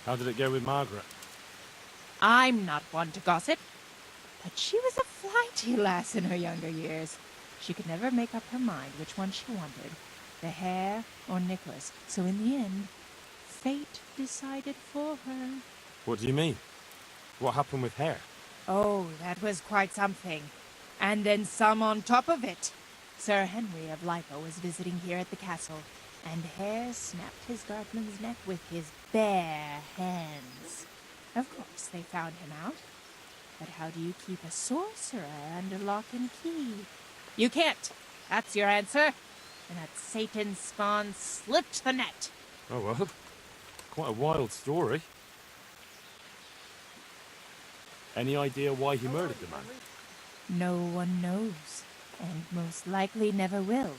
How did it go with Margaret? I'm not one to gossip, but she was a flighty lass in her younger years. She could never make up her mind which one she wanted, the hare or Nicholas. So in the end, fate decided for her. What do you mean? What happened with Hare? Oh, that was quite something. And then some on top of it. Sir Henry of Lipo was visiting here at the castle, and Hare snapped his guardsman's neck with his bare hands. Of course, they found him out. But how do you keep a sorcerer under lock and key? You can't. That's your answer. And that Satan spawn slipped the net. Oh well, quite a wild story. Any idea why he murdered the man? No one knows, and most likely never will.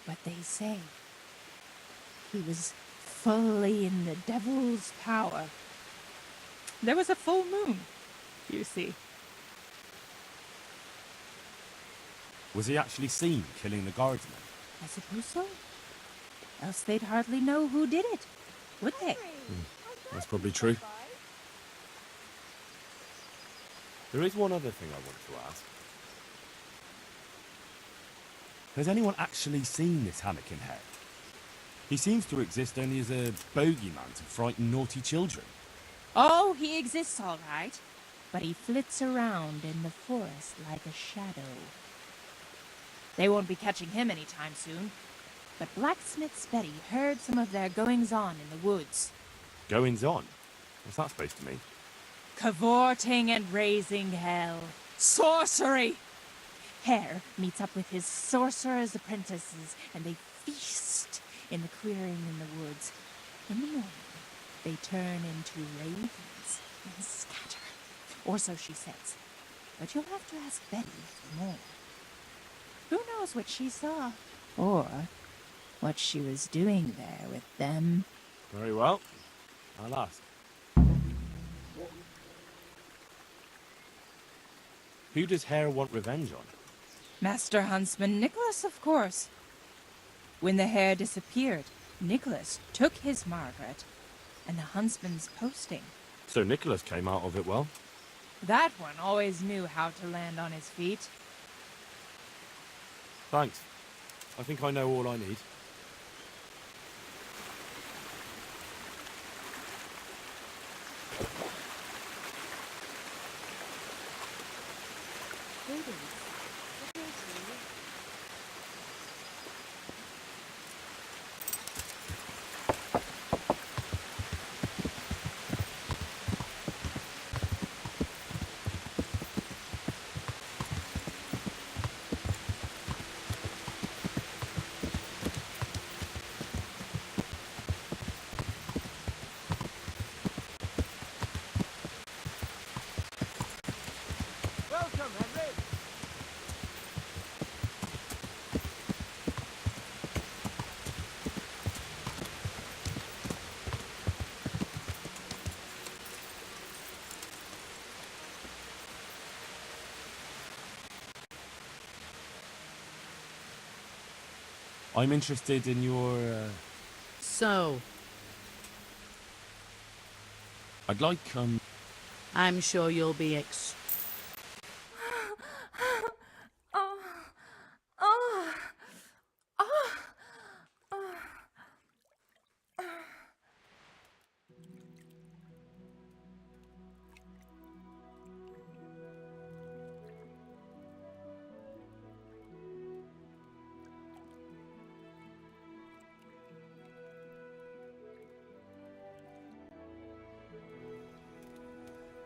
But they say he was fully in the devil's power. There was a full moon, you see. Was he actually seen killing the guardsman? I suppose so. Else they'd hardly know who did it, would they? That's probably true. There is one other thing I wanted to ask. Has anyone actually seen this Hammock in Hare? He seems to exist only as a bogeyman to frighten naughty children. Oh, he exists all right. But he flits around in the forest like a shadow. They won't be catching him anytime soon. But Blacksmith's Betty heard some of their goings-on in the woods. Goings-on? What's that supposed to mean? Cavorting and raising hell. Sorcery! Hare meets up with his sorcerer's apprentices, and they feast in the clearing in the woods. In the morning, they turn into ravens and scatter. Or so she says. But you'll have to ask Betty for more. Who knows what she saw? Or what she was doing there with them. Very well. I'll ask. Who does Hare want revenge on? Master Huntsman Nicholas, of course. When the hare disappeared, Nicholas took his Margaret and the huntsman's posting. So Nicholas came out of it well? That one always knew how to land on his feet. Thanks. I think I know all I need. I'm interested in your, So, I'd like, I'm sure you'll be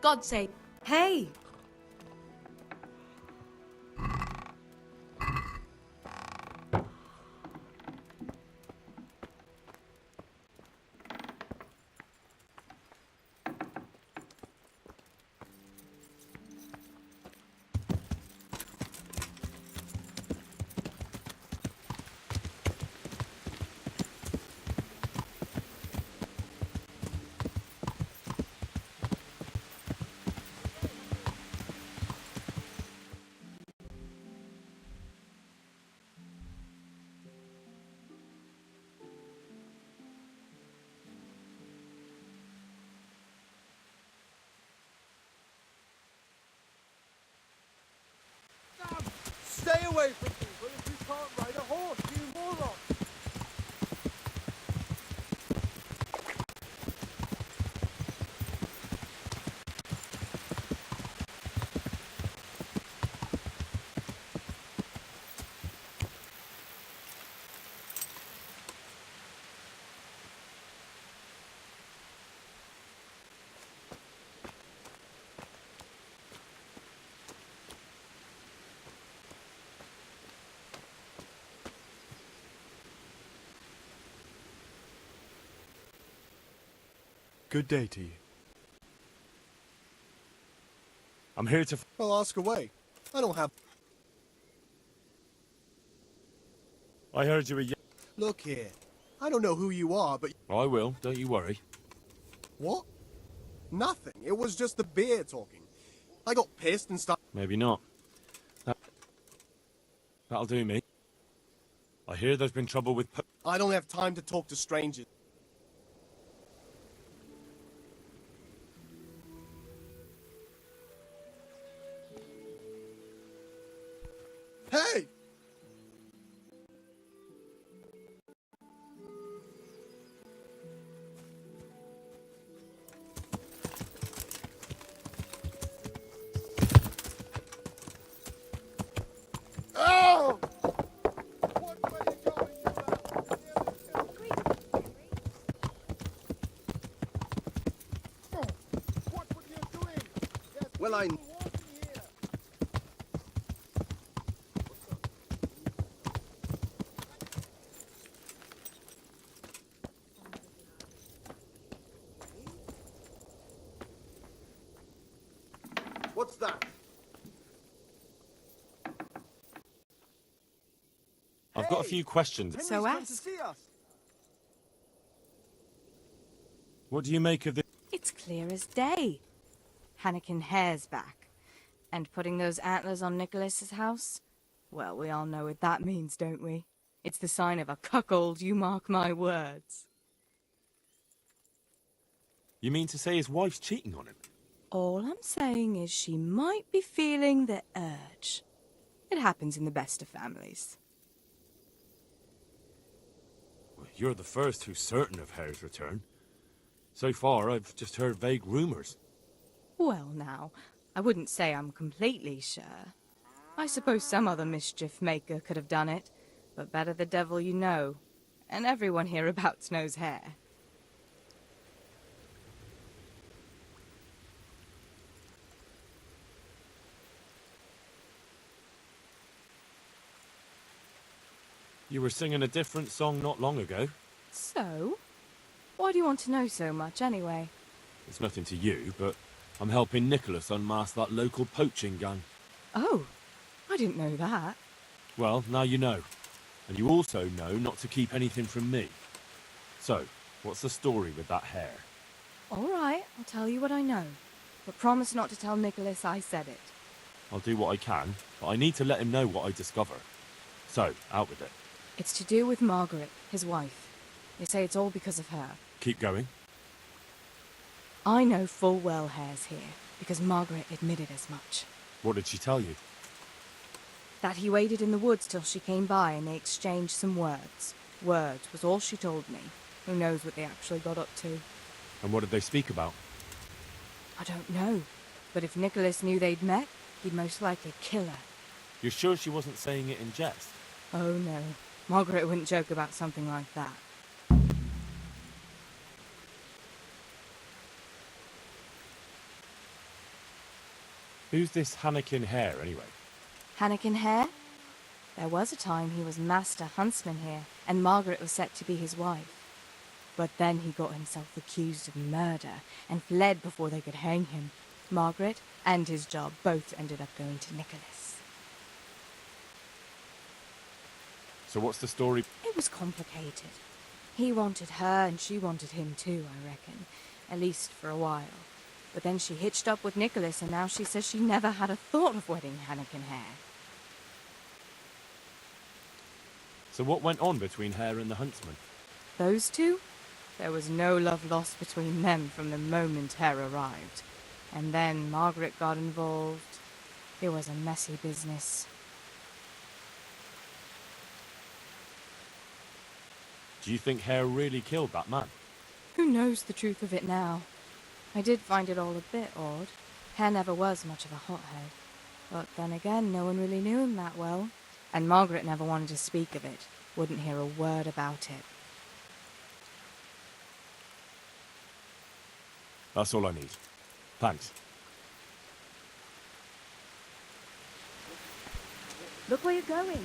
God's sake. Hey! away from people if you can't ride a horse, you moron! Good day to you. I'm here to... Well, ask away. I don't have... I heard you were... Look here. I don't know who you are, but... I will, don't you worry. What? Nothing. It was just the beer talking. I got pissed and stuff. Maybe not. That'll do me. I hear there's been trouble with... I don't have time to talk to strangers. Hey! Oh! What way are you going, What were you doing? Well, I... What's that? I've got a few questions. So ask. What do you make of this? It's clear as day. Hannikin Hare's back. And putting those antlers on Nicholas's house? Well, we all know what that means, don't we? It's the sign of a cuckold, you mark my words. You mean to say his wife's cheating on him? All I'm saying is she might be feeling the urge. It happens in the best of families. Well, you're the first who's certain of Hare's return. So far, I've just heard vague rumours. Well, now, I wouldn't say I'm completely sure. I suppose some other mischief maker could have done it, but better the devil you know. And everyone hereabouts knows Hare. You were singing a different song not long ago. So? Why do you want to know so much, anyway? It's nothing to you, but I'm helping Nicholas unmask that local poaching gang. Oh, I didn't know that. Well, now you know. And you also know not to keep anything from me. So, what's the story with that Hare? All right, I'll tell you what I know. But promise not to tell Nicholas I said it. I'll do what I can, but I need to let him know what I discover. So, out with it. It's to do with Margaret, his wife. They say it's all because of her. Keep going. I know full well Hare's here, because Margaret admitted as much. What did she tell you? That he waited in the woods till she came by and they exchanged some words. Words was all she told me. Who knows what they actually got up to? And what did they speak about? I don't know. But if Nicholas knew they'd met, he'd most likely kill her. You're sure she wasn't saying it in jest? Oh no. Margaret wouldn't joke about something like that. Who's this Hannikin Hare, anyway? Hannikin Hare? There was a time he was master huntsman here, and Margaret was set to be his wife. But then he got himself accused of murder, and fled before they could hang him. Margaret and his job both ended up going to Nicholas. So what's the story? It was complicated. He wanted her, and she wanted him too, I reckon. At least for a while. But then she hitched up with Nicholas, and now she says she never had a thought of wedding Hannikin Hare. So what went on between Hare and the huntsman? Those two? There was no love lost between them from the moment Hare arrived. And then Margaret got involved. It was a messy business. Do you think Hare really killed that man? Who knows the truth of it now? I did find it all a bit odd. Hare never was much of a hothead. But then again, no one really knew him that well. And Margaret never wanted to speak of it. Wouldn't hear a word about it. That's all I need. Thanks. Look where you're going.